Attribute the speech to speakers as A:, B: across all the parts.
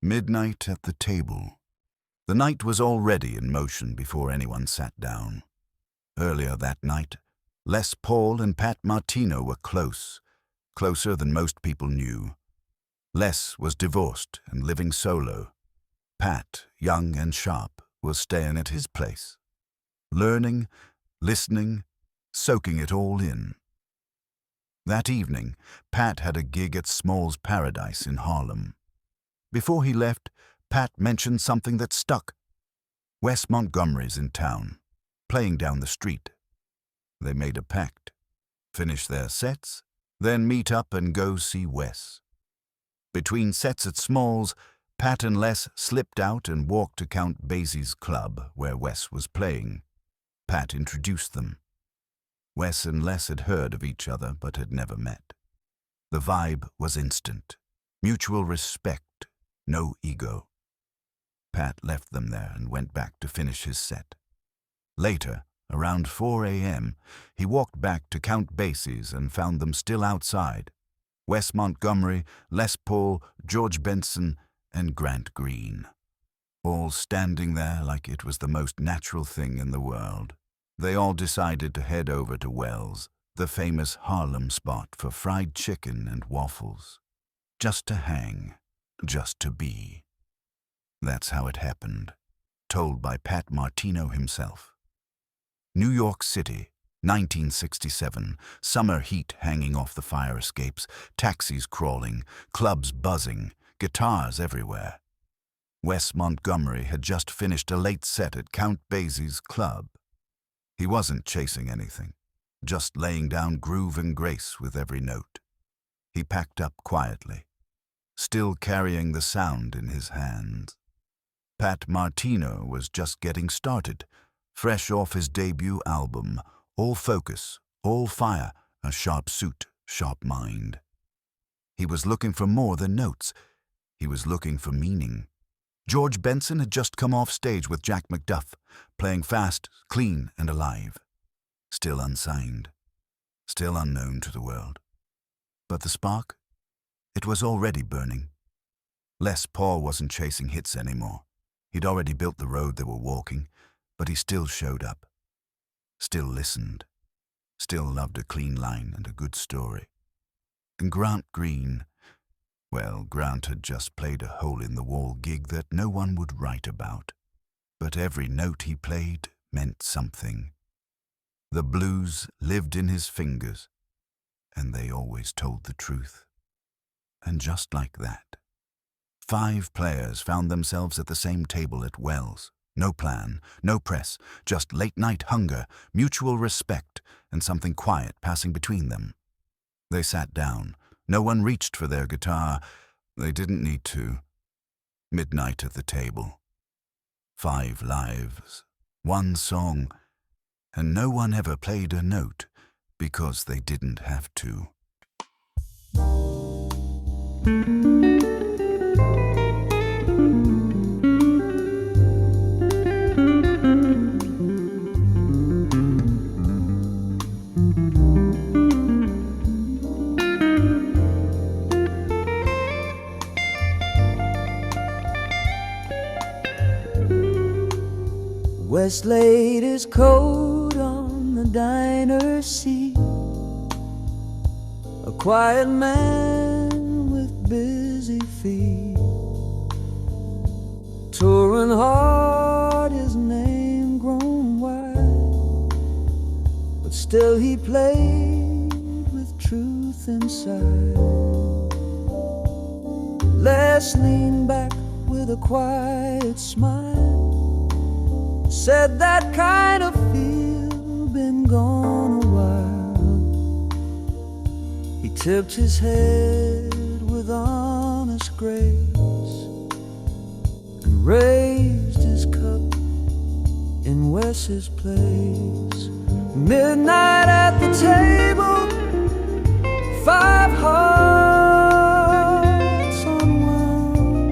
A: Midnight at the table. The night was already in motion before anyone sat down. Earlier that night, Les Paul and Pat Martino were close, closer than most people knew. Les was divorced and living solo. Pat, young and sharp, was staying at his place, learning, listening, soaking it all in. That evening, Pat had a gig at Small's Paradise in Harlem. Before he left, Pat mentioned something that stuck. Wes Montgomery's in town, playing down the street. They made a pact, finish their sets, then meet up and go see Wes. Between sets at Small's, Pat and Les slipped out and walked to Count Basie's club, where Wes was playing. Pat introduced them. Wes and Les had heard of each other but had never met. The vibe was instant. Mutual respect, no ego. Pat left them there and went back to finish his set. Later, around 4 a.m., he walked back to Count Basie's and found them still outside. Wes Montgomery, Les Paul, George Benson, and Grant Green. All standing there like it was the most natural thing in the world. They all decided to head over to Wells, the famous Harlem spot for fried chicken and waffles. Just to hang, just to be. That's how it happened, told by Pat Martino himself. New York City, 1967, summer heat hanging off the fire escapes, taxis crawling, clubs buzzing, guitars everywhere. Wes Montgomery had just finished a late set at Count Basie's club. He wasn't chasing anything, just laying down groove and grace with every note. He packed up quietly, still carrying the sound in his hands. Pat Martino was just getting started, fresh off his debut album, all focus, all fire, a sharp suit, sharp mind. He was looking for more than notes. He was looking for meaning. George Benson had just come off stage with Jack McDuff, playing fast, clean, and alive. Still unsigned, still unknown to the world. But the spark? It was already burning. Les Paul wasn't chasing hits anymore. He'd already built the road they were walking, but he still showed up. Still listened. Still loved a clean line and a good story. And Grant Green, well, Grant had just played a hole-in-the-wall gig that no one would write about. But every note he played meant something. The blues lived in his fingers, and they always told the truth. And just like that, 5 players found themselves at the same table at Wells. No plan, no press, just late-night hunger, mutual respect, and something quiet passing between them. They sat down. No one reached for their guitar. They didn't need to. Midnight at the table. 5 lives, 1 song, and no one ever played a note because they didn't have to.
B: Wes laid his coat on the diner seat, a quiet man with busy feet, touring hard, his name grown wide, but still he played with truth inside. Les leaned back with a quiet smile, said that kind of feel been gone a while. He tipped his head with honest grace and raised his cup in Wes's place. Midnight at the table, 5 hearts unwound.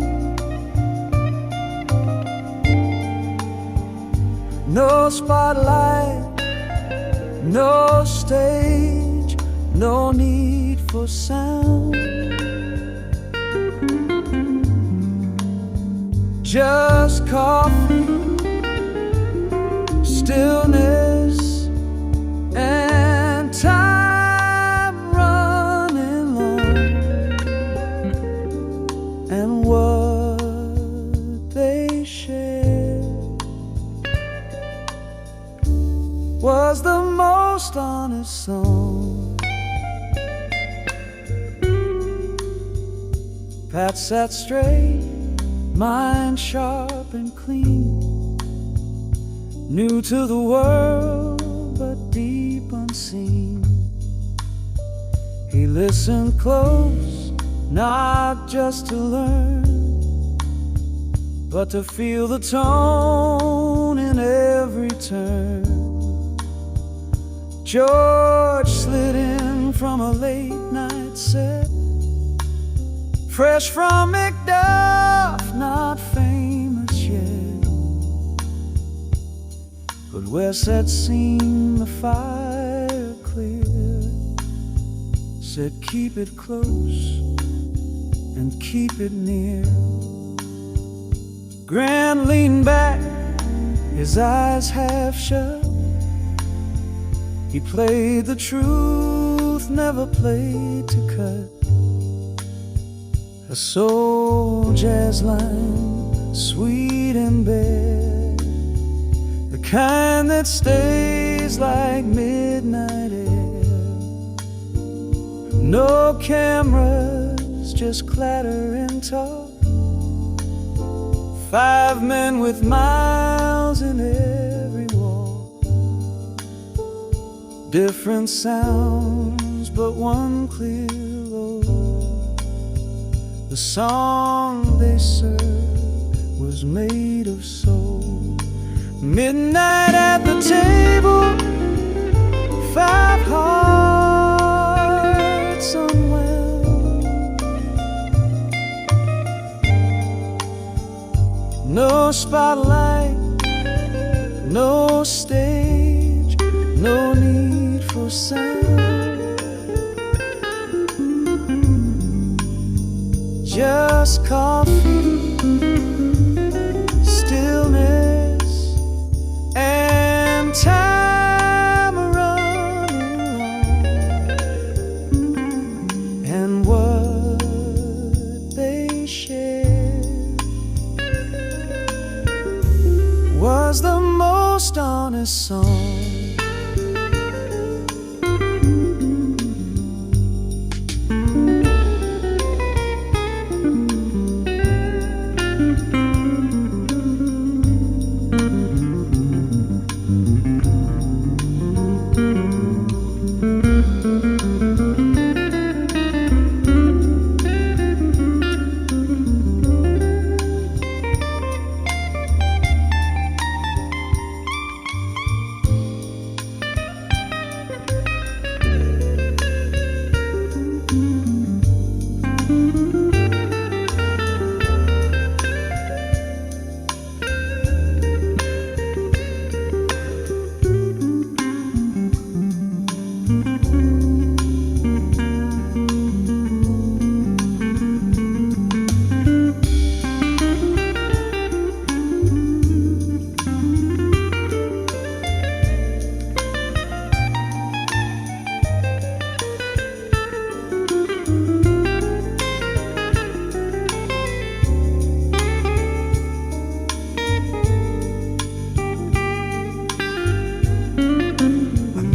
B: No spotlight, no stage, no need for sound. just coffee, stillness, and time running long. And what they shared was the most honest song. Pat sat straight, mind sharp and clean, new to the world but deep unseen. He listened close, not just to learn, but to feel the tone in every turn. George slid in from a late night set, fresh from Macduff, not famous yet. But Wes had seen the fire clear, said keep it close and keep it near. Grant leaned back, his eyes half shut. He played the truth, never played to cut. A soul jazz line, sweet and bare, the kind that stays like midnight air. No cameras, just clatter and talk. 5 men with miles in every walk. Different sounds, but one clear road. The song they served was made of soul. Midnight at the table, 5 hearts unwell. No spotlight, no stage, no need for sound. Just coffee, stillness, and time running long. And what they shared was the most honest song.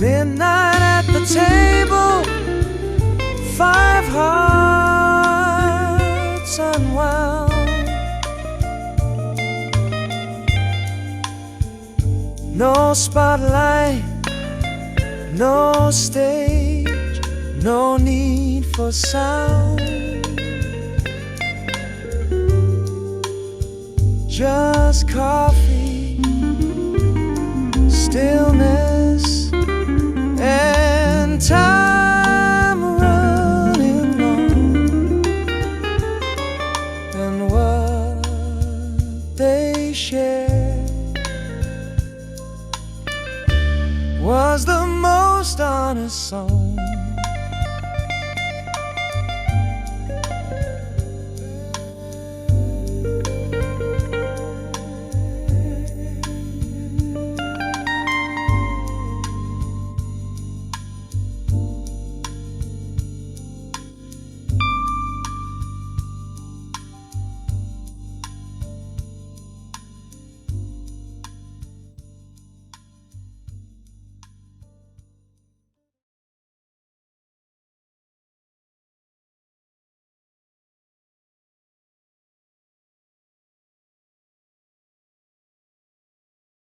B: Midnight at the table, 5 hearts unwound. No spotlight, no stage, no need for sound. Just coffee, stillness, and time running long. And what they shared was the most honest song.